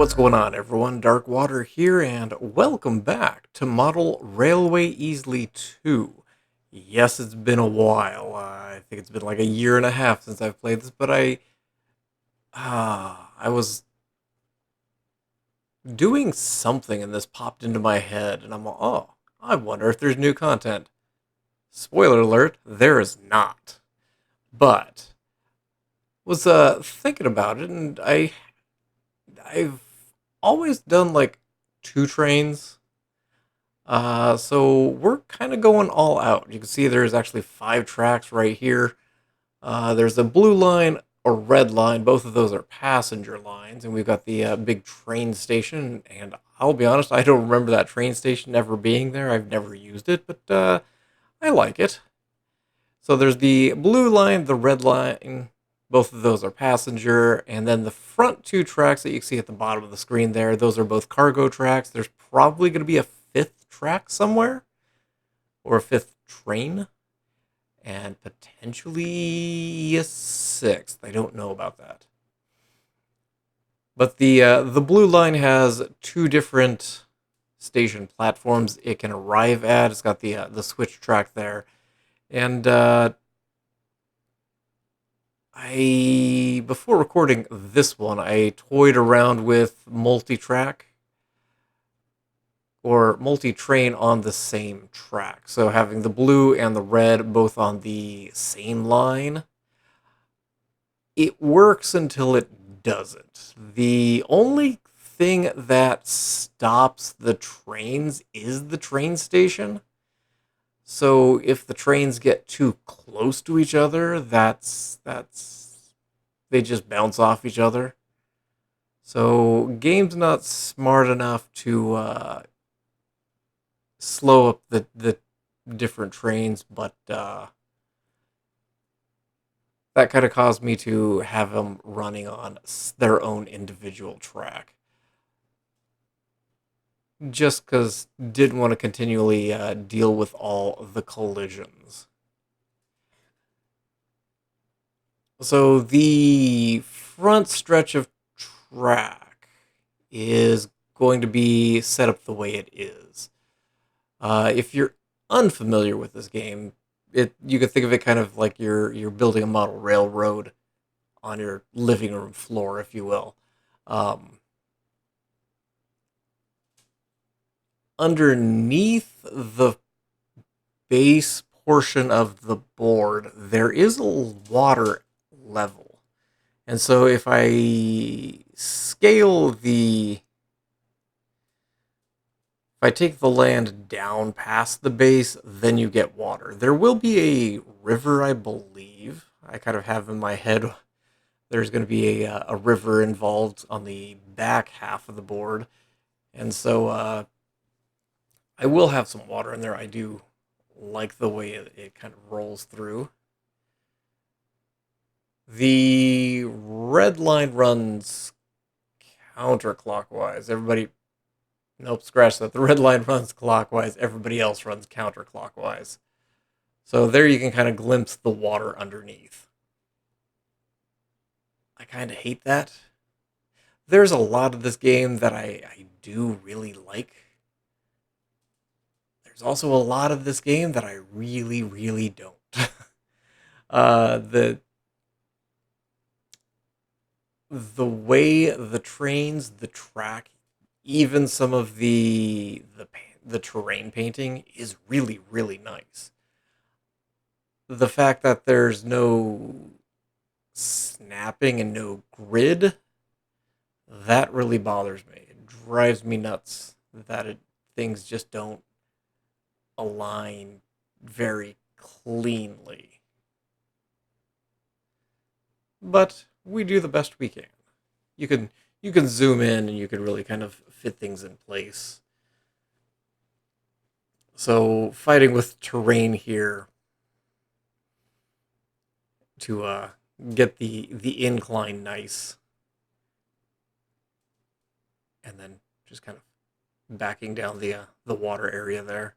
What's going on, everyone? Dark Water here, and welcome back to Model Railway Easily 2. Yes, it's been a while. I think it's been like a year and a half since I've played this, but I was doing something and this popped into my head, and I'm like, oh, I wonder if there's new content. Spoiler alert, there is not. But was thinking about it, and I've always done like two trains. So we're kind of going all out. You can see there's actually 5 tracks right here. There's a blue line, a red line. Both of those are passenger lines, and we've got the big train station. And I'll be honest, I don't remember that train station ever being there. I've never used it, but I like it. So there's the blue line, the red line. Both of those are passenger, and then the front 2 tracks that you see at the bottom of the screen there, those are both cargo tracks. There's probably going to be a 5th track somewhere, or a 5th train, and potentially a 6th. I don't know about that. But the blue line has 2 different station platforms it can arrive at. It's got the switch track there, and I before recording this one, I toyed around with multi-track or multi-train on the same track. So having the blue and the red both on the same line, it works until it doesn't. The only thing that stops the trains is the train station. So if the trains get too close to each other, that's they just bounce off each other. So game's not smart enough to slow up the different trains, but that kind of caused me to have them running on their own individual track. Just because didn't want to continually deal with all the collisions. So the front stretch of track is going to be set up the way it is. If you're unfamiliar with this game, you could think of it kind of like you're building a model railroad on your living room floor, if you will. Um, Underneath the base portion of the board, there is a water level. And so if I scale if I take the land down past the base, then you get water. There will be a river, I believe. I kind of have in my head there's going to be a river involved on the back half of the board. And so I will have some water in there. I do like the way it kind of rolls through. The red line runs counterclockwise. Everybody, nope, scratch that. The red line runs clockwise. Everybody else runs counterclockwise. So there you can kind of glimpse the water underneath. I kind of hate that. There's a lot of this game that I do really like. There's also a lot of this game that I really, really don't. The way the trains, the track, even some of the terrain painting is really, really nice. The fact that there's no snapping and no grid, that really bothers me. It drives me nuts that things just don't align very cleanly. But we do the best we can. You can you can zoom in and you can really kind of fit things in place. So fighting with terrain here to get the incline nice, and then just kind of backing down the water area there.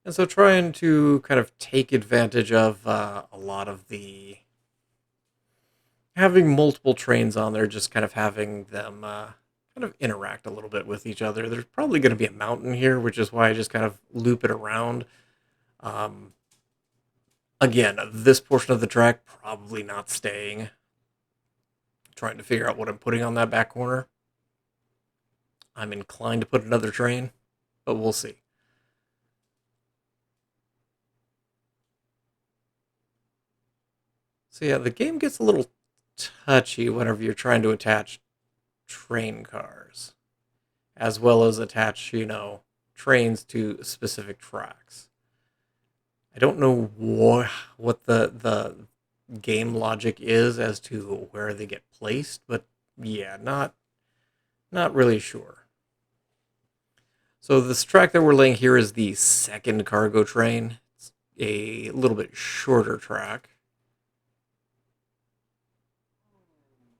And so trying to kind of take advantage of a lot of the having multiple trains on there, just kind of having them kind of interact a little bit with each other. There's probably going to be a mountain here, which is why I just kind of loop it around. Um, Again, this portion of the track probably not staying. Trying to figure out what I'm putting on that back corner. I'm inclined to put another train, but we'll see. So yeah, the game gets a little touchy whenever you're trying to attach train cars, as well as attach, trains to specific tracks. I don't know what the game logic is as to where they get placed, but yeah, not really sure. So this track that we're laying here is the second cargo train. It's a little bit shorter track.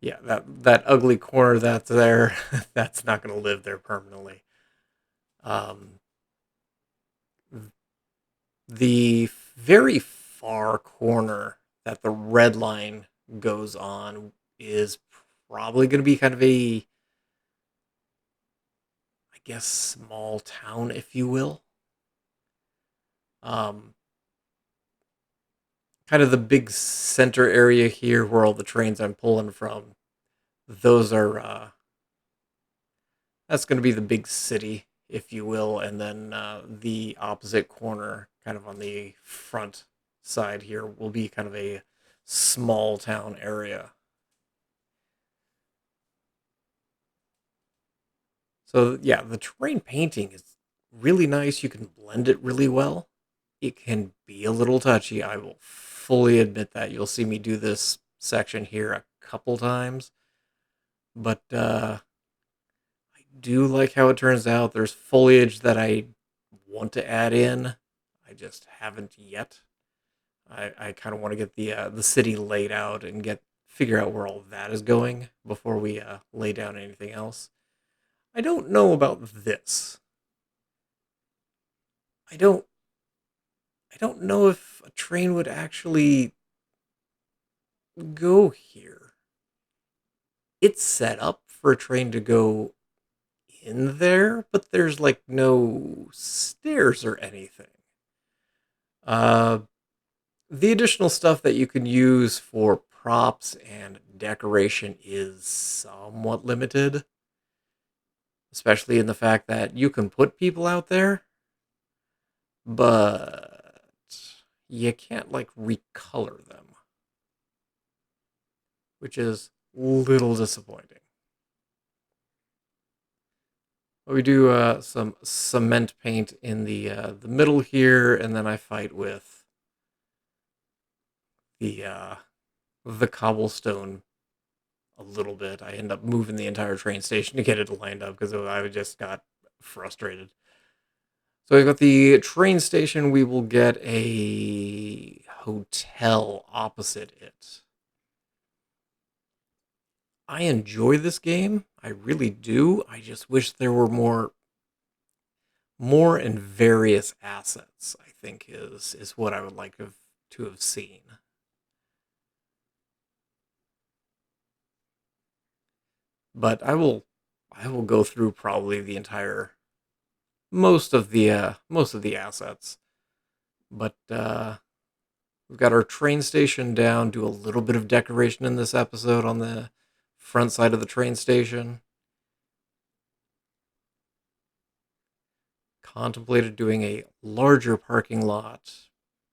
Yeah, that ugly corner that's there, that's not going to live there permanently. Um, the very far corner that the red line goes on is probably going to be kind of a, I guess, small town, if you will. Um, Kind of the big center area here where all the trains I'm pulling from, those are, that's going to be the big city, if you will. And then the opposite corner, kind of on the front side here, will be kind of a small town area. So yeah, the terrain painting is really nice. You can blend it really well. It can be a little touchy. I will fully admit that. You'll see me do this section here a couple times, but I do like how it turns out. There's foliage that I want to add in. I just haven't yet. I kind of want to get the city laid out and figure out where all of that is going before we lay down anything else. I don't know about this. I don't I don't know if a train would actually go here. It's set up for a train to go in there, but there's like no stairs or anything. Uh, the additional stuff that you can use for props and decoration is somewhat limited, especially in the fact that you can put people out there, but you can't like recolor them, which is a little disappointing. We do some cement paint in the middle here, and then I fight with the uh, the cobblestone a little bit. I end up moving the entire train station to get it lined up because I just got frustrated. So we've got the train station. We will get a hotel opposite it. I enjoy this game. I really do. I just wish there were more and various assets, I think is what I would like to have seen. But I will go through probably the entire most of the assets. But we've got our train station down, do a little bit of decoration in this episode on the front side of the train station. Contemplated doing a larger parking lot,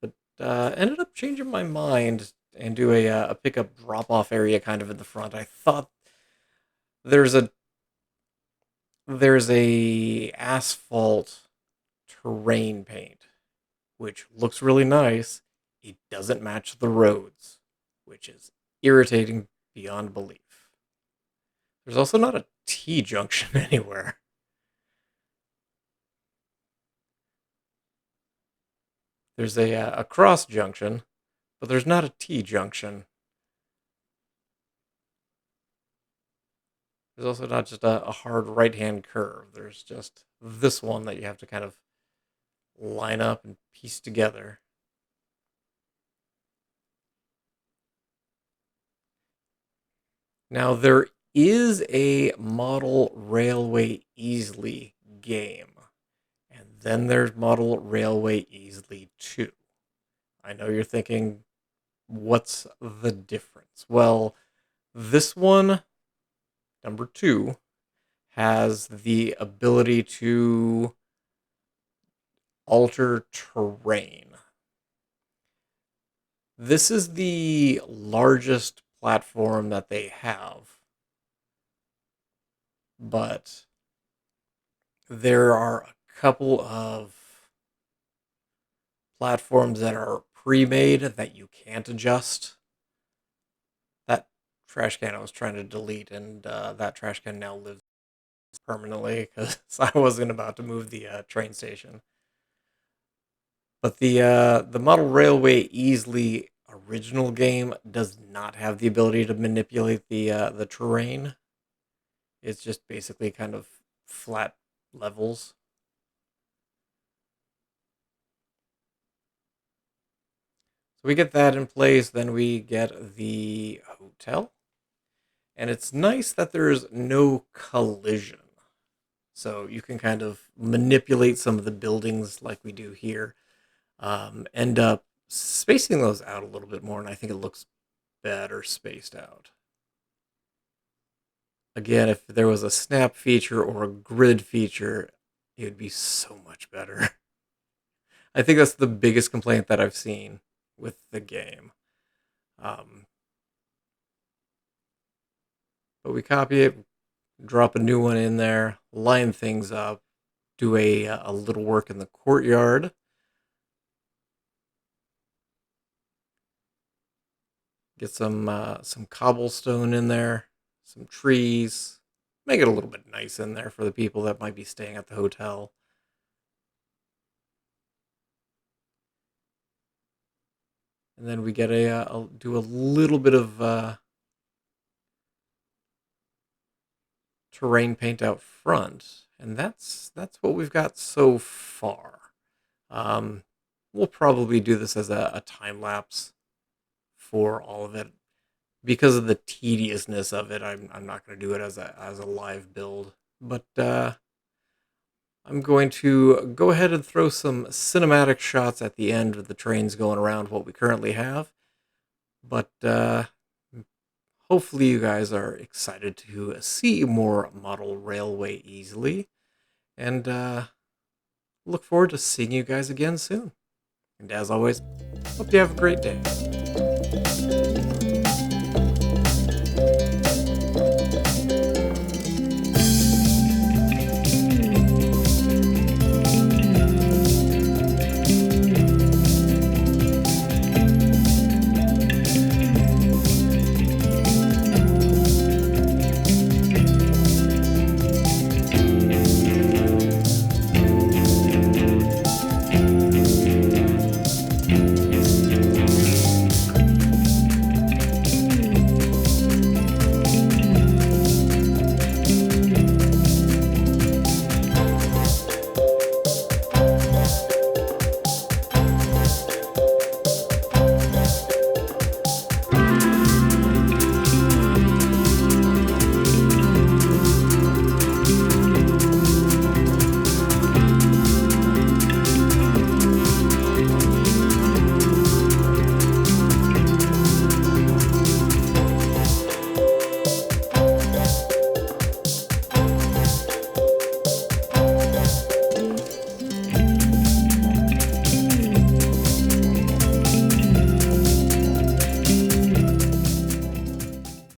but ended up changing my mind and do a pickup drop off area kind of in the front. I thought there's a there's a asphalt terrain paint which looks really nice. It doesn't match the roads, which is irritating beyond belief. There's also not a T junction anywhere. There's a cross junction, but there's not a T junction. There's also not just a hard right hand curve. There's just this one that you have to kind of line up and piece together. Now, there is a model railway easily game, and then there's model railway easily 2. I know you're thinking, what's the difference? Well, this one, number 2, has the ability to alter terrain. This is the largest platform that they have, but there are a couple of platforms that are pre-made that you can't adjust. That trash can I was trying to delete, and that trash can now lives permanently because I wasn't about to move the train station. But the model railway easily original game does not have the ability to manipulate the terrain. It's just basically kind of flat levels. So we get that in place, then we get the hotel. And it's nice that there's no collision. So you can kind of manipulate some of the buildings like we do here. End up spacing those out a little bit more, and I think it looks better spaced out. Again, if there was a snap feature or a grid feature, it would be so much better. I think that's the biggest complaint that I've seen with the game. Um, but we copy it, drop a new one in there, line things up, do a little work in the courtyard. Get some cobblestone in there, some trees, make it a little bit nice in there for the people that might be staying at the hotel. And then we get do a little bit of terrain paint out front, and that's what we've got so far. Um, we'll probably do this as a time lapse for all of it because of the tediousness of it. I'm not going to do it as a live build, but I'm going to go ahead and throw some cinematic shots at the end of the trains going around what we currently have. But hopefully you guys are excited to see more model railway easily. And look forward to seeing you guys again soon. And as always, hope you have a great day.